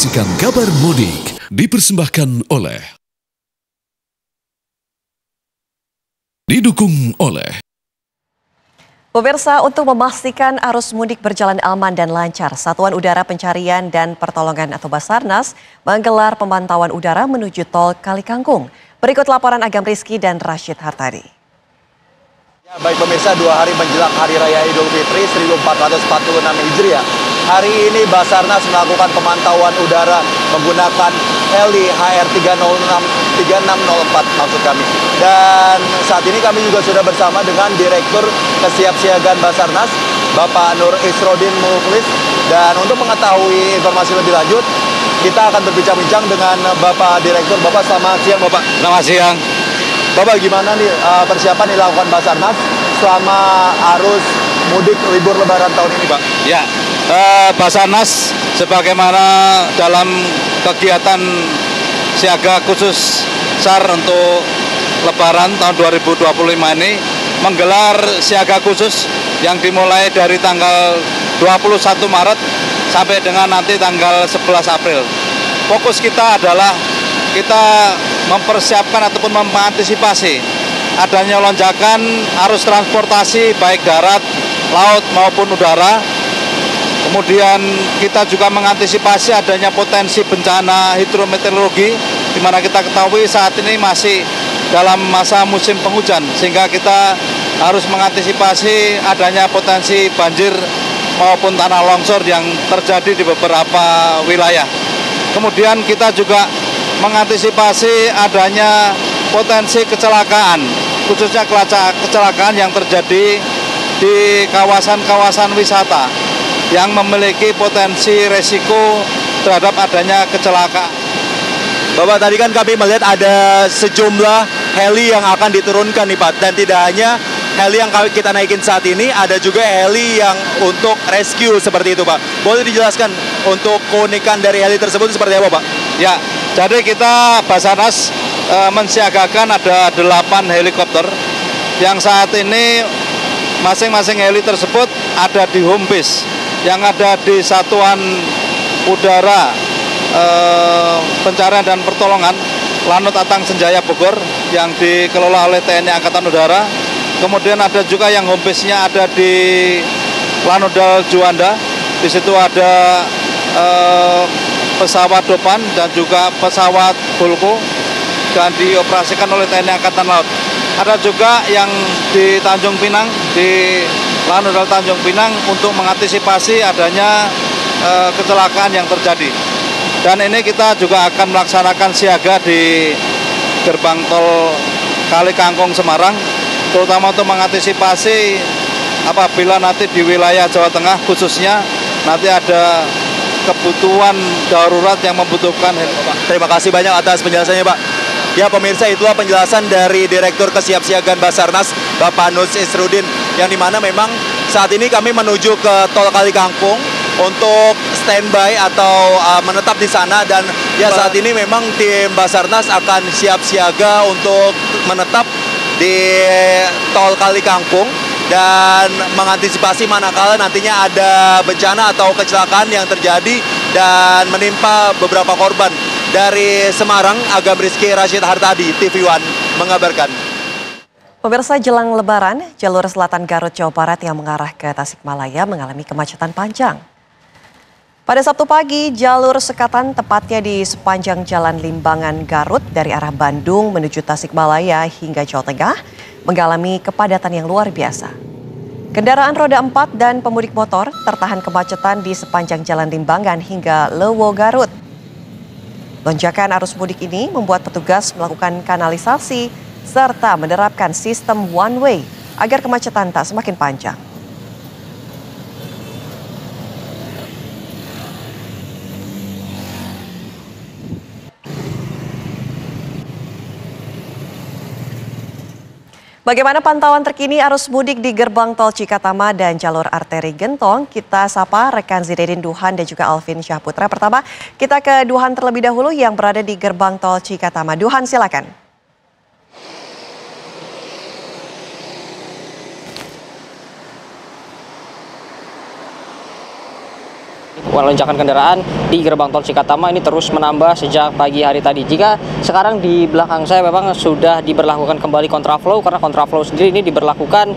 menyaksikan kabar mudik dipersembahkan oleh didukung oleh Pemirsa, untuk memastikan arus mudik berjalan aman dan lancar, Satuan Udara Pencarian dan Pertolongan atau Basarnas menggelar pemantauan udara menuju tol Kalikangkung. Berikut laporan Agam Rizky dan Rashid Hartadi. Ya, baik pemirsa, 2 hari menjelang Hari Raya Idul Fitri 1446 Hijriah. Hari ini Basarnas melakukan pemantauan udara menggunakan heli HR-3604 maksud kami. Dan saat ini kami juga sudah bersama dengan Direktur Kesiapsiagaan Basarnas, Bapak Nur Isrodin Mukhlis. Dan untuk mengetahui informasi lebih lanjut, kita akan berbincang-bincang dengan Bapak Direktur. Bapak, selamat siang Bapak. Selamat siang. Bapak, gimana nih persiapan dilakukan Basarnas selama arus mudik libur Lebaran tahun ini, Pak? Ya, Basarnas sebagaimana dalam kegiatan siaga khusus SAR untuk Lebaran tahun 2025 ini menggelar siaga khusus yang dimulai dari tanggal 21 Maret sampai dengan nanti tanggal 11 April. Fokus kita adalah kita mempersiapkan ataupun mengantisipasi adanya lonjakan arus transportasi baik darat, laut maupun udara. Kemudian kita juga mengantisipasi adanya potensi bencana hidrometeorologi, di mana kita ketahui saat ini masih dalam masa musim penghujan, sehingga kita harus mengantisipasi adanya potensi banjir maupun tanah longsor yang terjadi di beberapa wilayah. Kemudian kita juga mengantisipasi adanya potensi kecelakaan, khususnya kecelakaan yang terjadi di kawasan-kawasan wisata yang memiliki potensi resiko terhadap adanya kecelakaan. Bapak, tadi kan kami melihat ada sejumlah heli yang akan diturunkan nih Pak. Dan tidak hanya heli yang kita naikin saat ini, ada juga heli yang untuk rescue seperti itu Pak. Boleh dijelaskan untuk keunikan dari heli tersebut seperti apa Pak? Ya, jadi kita Basarnas mensiagakan ada 8 helikopter yang saat ini masing-masing heli tersebut ada di home base yang ada di Satuan Udara Pencarian dan Pertolongan Lanut Atang Senjaya Bogor yang dikelola oleh TNI Angkatan Udara. Kemudian ada juga yang home base-nya ada di Lanudal Juanda. Di situ ada pesawat Dopan dan juga pesawat Volvo dan dioperasikan oleh TNI Angkatan Laut. Ada juga yang di Tanjung Pinang, di Lanudal Tanjung Pinang untuk mengantisipasi adanya kecelakaan yang terjadi. Dan ini kita juga akan melaksanakan siaga di gerbang tol Kalikangkung Semarang, terutama untuk mengantisipasi apabila nanti di wilayah Jawa Tengah khususnya nanti ada kebutuhan darurat yang membutuhkan helikopter. Terima kasih banyak atas penjelasannya Pak. Ya pemirsa, itulah penjelasan dari Direktur Kesiapsiagaan Basarnas, Bapak Nur Isrodin, yang dimana memang saat ini kami menuju ke tol Kalikangkung untuk standby atau menetap di sana. Dan ya saat ini memang tim Basarnas akan siap siaga untuk menetap di tol Kalikangkung dan mengantisipasi manakala nantinya ada bencana atau kecelakaan yang terjadi dan menimpa beberapa korban. Dari Semarang, Agam Rizky, Rashid Hartadi, TV One mengabarkan. Pemirsa, jelang Lebaran, jalur selatan Garut, Jawa Barat yang mengarah ke Tasikmalaya mengalami kemacetan panjang. Pada Sabtu pagi, jalur sekatan tepatnya di sepanjang Jalan Limbangan Garut dari arah Bandung menuju Tasikmalaya hingga Jawa Tengah mengalami kepadatan yang luar biasa. Kendaraan roda 4 dan pemudik motor tertahan kemacetan di sepanjang Jalan Limbangan hingga Lewo Garut. Lonjakan arus mudik ini membuat petugas melakukan kanalisasi serta menerapkan sistem one way agar kemacetan tak semakin panjang. Bagaimana pantauan terkini arus mudik di gerbang tol Cikatama dan jalur arteri Gentong? Kita sapa rekan Zidedin Duhan dan juga Alvin Syahputra. Pertama, kita ke Duhan terlebih dahulu yang berada di gerbang tol Cikatama. Duhan, silakan. lonjakan kendaraan di gerbang tol Cikatama ini terus menambah sejak pagi hari tadi. Jika sekarang di belakang saya memang sudah diberlakukan kembali kontraflow, karena kontraflow sendiri ini diberlakukan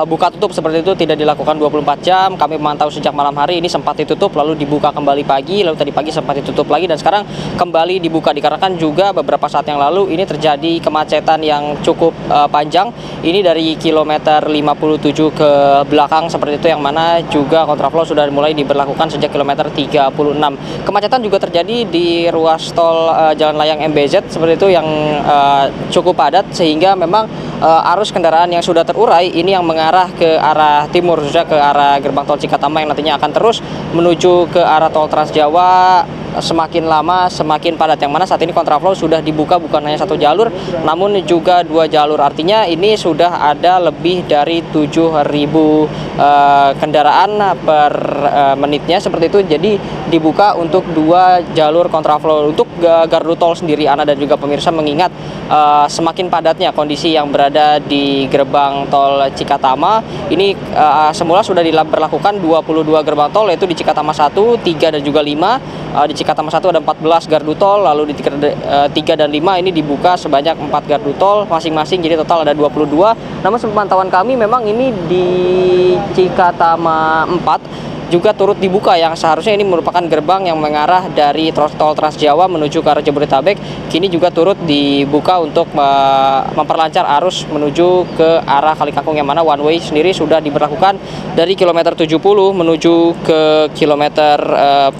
buka tutup seperti itu, tidak dilakukan 24 jam. Kami memantau sejak malam hari ini sempat ditutup, lalu dibuka kembali pagi, lalu tadi pagi sempat ditutup lagi, dan sekarang kembali dibuka. Dikarenakan juga beberapa saat yang lalu ini terjadi kemacetan yang cukup panjang. Ini dari kilometer 57 ke belakang seperti itu, yang mana juga kontraflow sudah mulai diberlakukan sejak kilometer 36. Kemacetan juga terjadi di ruas tol Jalan Layang MBZ seperti itu, yang cukup padat, sehingga memang arus kendaraan yang sudah terurai ini yang mengarah ke arah timur, sudah ke arah gerbang tol Cikatama yang nantinya akan terus menuju ke arah tol Trans Jawa. Semakin lama semakin padat, yang mana saat ini kontraflow sudah dibuka bukan hanya satu jalur namun juga dua jalur. Artinya ini sudah ada lebih dari 7.000 kendaraan per menitnya seperti itu. Jadi dibuka untuk dua jalur kontraflow. Untuk gardu tol sendiri, Ana dan juga pemirsa, mengingat semakin padatnya kondisi yang berada di gerbang tol Cikatama ini, semula sudah diberlakukan 22 gerbang tol, yaitu di Cikatama 1, 3 dan juga 5. Di Cikatama 1 ada 14 gardu tol, lalu di 3 dan 5 ini dibuka sebanyak 4 gardu tol masing-masing, jadi total ada 22. Namun sepantauan kami memang ini di Cikatama 4 juga turut dibuka, yang seharusnya ini merupakan gerbang yang mengarah dari tol Trans Jawa menuju ke arah Jabodetabek, kini juga turut dibuka untuk memperlancar arus menuju ke arah Kalikangkung, yang mana one way sendiri sudah diberlakukan dari kilometer 70 menuju ke kilometer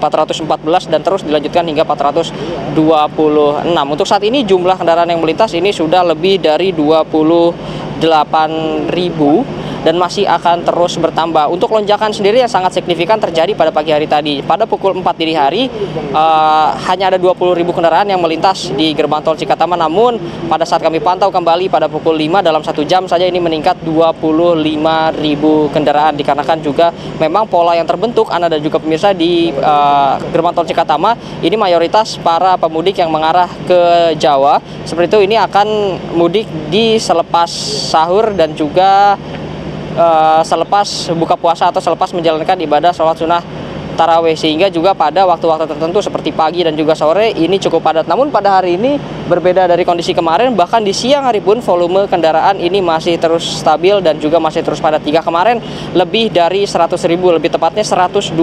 414 dan terus dilanjutkan hingga 426. Untuk saat ini jumlah kendaraan yang melintas ini sudah lebih dari 28.000 dan masih akan terus bertambah. Untuk lonjakan sendiri yang sangat signifikan terjadi pada pagi hari tadi. Pada pukul 4 dini hari hanya ada 20.000 kendaraan yang melintas di gerbang tol Cikatama, namun pada saat kami pantau kembali pada pukul 5 dalam 1 jam saja ini meningkat 25.000 kendaraan. Dikarenakan juga memang pola yang terbentuk, Anda dan juga pemirsa, di gerbang tol Cikatama ini mayoritas para pemudik yang mengarah ke Jawa seperti itu ini akan mudik di selepas sahur dan juga selepas buka puasa atau selepas menjalankan ibadah sholat sunnah tarawih, sehingga juga pada waktu-waktu tertentu seperti pagi dan juga sore ini cukup padat. Namun pada hari ini berbeda dari kondisi kemarin, bahkan di siang hari pun volume kendaraan ini masih terus stabil dan juga masih terus padat. Jika kemarin lebih dari 100.000, lebih tepatnya 120.000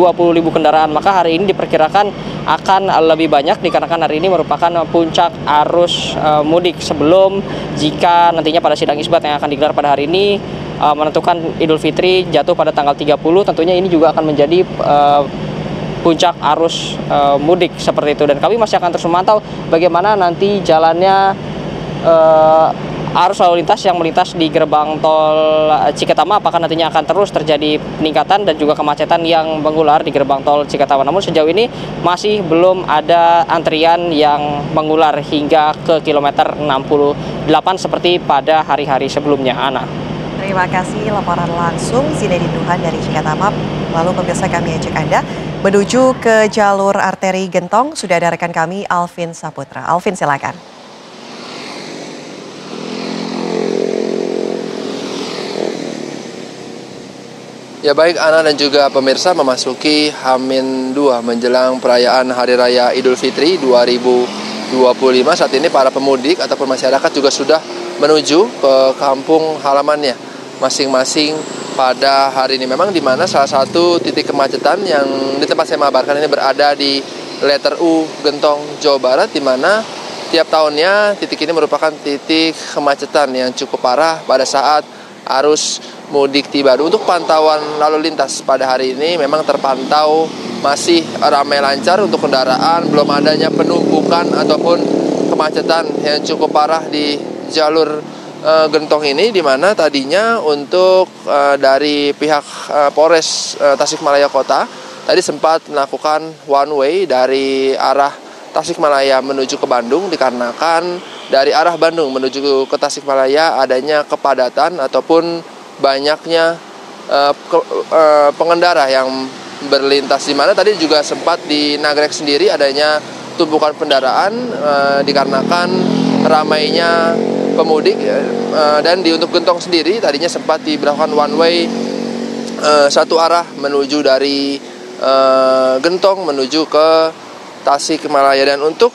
kendaraan, maka hari ini diperkirakan akan lebih banyak, dikarenakan hari ini merupakan puncak arus mudik sebelum jika nantinya pada sidang isbat yang akan digelar pada hari ini menentukan Idul Fitri jatuh pada tanggal 30, tentunya ini juga akan menjadi puncak arus mudik seperti itu. Dan kami masih akan terus memantau bagaimana nanti jalannya arus lalu lintas yang melintas di gerbang tol Cikatama, apakah nantinya akan terus terjadi peningkatan dan juga kemacetan yang mengular di gerbang tol Cikatama. Namun sejauh ini masih belum ada antrian yang mengular hingga ke kilometer 68 seperti pada hari-hari sebelumnya, Ana. Terima kasih laporan langsung Zinedine Duhan dari Cikatama. Lalu pemirsa, kami ajak Anda menuju ke jalur arteri Gentong. Sudah ada rekan kami Alvin Saputra. Alvin, silakan. Ya baik, Ana dan juga pemirsa, memasuki H-2 menjelang perayaan Hari Raya Idul Fitri 2025. Saat ini para pemudik ataupun masyarakat juga sudah menuju ke kampung halamannya masing-masing pada hari ini. Memang di mana salah satu titik kemacetan yang di tempat saya mengabarkan ini berada di letter U Gentong, Jawa Barat, di mana tiap tahunnya titik ini merupakan titik kemacetan yang cukup parah pada saat arus mudik tiba. Untuk pantauan lalu lintas pada hari ini memang terpantau masih ramai lancar untuk kendaraan, belum adanya penumpukan ataupun kemacetan yang cukup parah di jalur Gentong ini, di mana tadinya untuk dari pihak Polres Tasikmalaya Kota tadi sempat melakukan one way dari arah Tasikmalaya menuju ke Bandung, dikarenakan dari arah Bandung menuju ke Tasikmalaya adanya kepadatan ataupun banyaknya pengendara yang berlintas, di mana tadi juga sempat di Nagrek sendiri adanya tumpukan kendaraan dikarenakan ramainya pemudik, dan untuk Gentong sendiri tadinya sempat diberlakukan one way satu arah menuju dari Gentong menuju ke Tasikmalaya. Dan untuk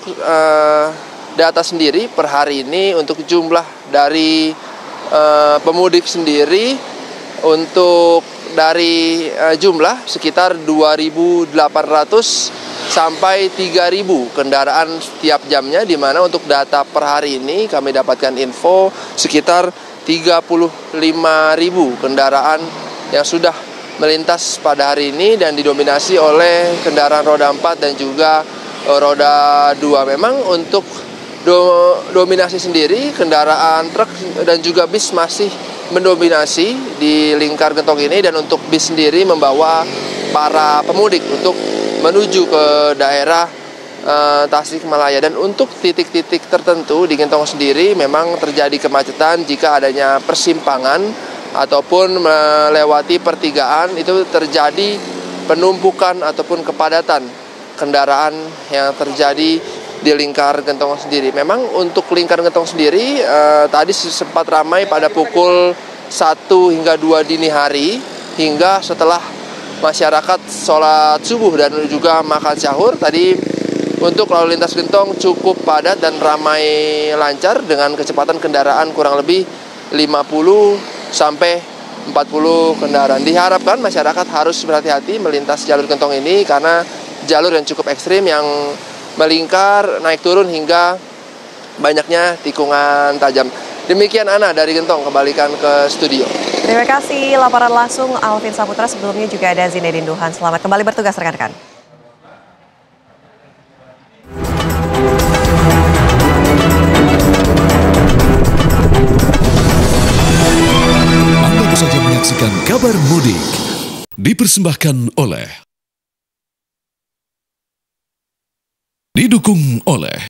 data sendiri per hari ini untuk jumlah dari pemudik sendiri, untuk dari jumlah sekitar 2.800 sampai 3.000 kendaraan setiap jamnya, di mana untuk data per hari ini kami dapatkan info sekitar 35.000 kendaraan yang sudah melintas pada hari ini dan didominasi oleh kendaraan roda 4 dan juga roda 2. Memang untuk dominasi sendiri kendaraan truk dan juga bis masih mendominasi di lingkar Gentong ini, dan untuk bis sendiri membawa para pemudik untuk menuju ke daerah Tasikmalaya. Dan untuk titik-titik tertentu di Gentong sendiri memang terjadi kemacetan jika adanya persimpangan ataupun melewati pertigaan, itu terjadi penumpukan ataupun kepadatan kendaraan yang terjadi di lingkar Gentong sendiri. Memang untuk lingkar Gentong sendiri tadi sempat ramai pada pukul 1 hingga 2 dini hari, hingga setelah masyarakat sholat subuh dan juga makan sahur. Tadi untuk lalu lintas Gentong cukup padat dan ramai lancar dengan kecepatan kendaraan kurang lebih 50 sampai 40 kendaraan. Diharapkan masyarakat harus berhati-hati melintas jalur Gentong ini karena jalur yang cukup ekstrim yang melingkar, naik turun hingga banyaknya tikungan tajam. Demikian Ana dari Gentong, kembalikan ke studio. Terima kasih laporan langsung Alvin Saputra. Sebelumnya juga ada Zinedine Duhan. Selamat kembali bertugas rekan-rekan. Anda baru saja menyaksikan Kabar Mudik. Dipersembahkan oleh, didukung oleh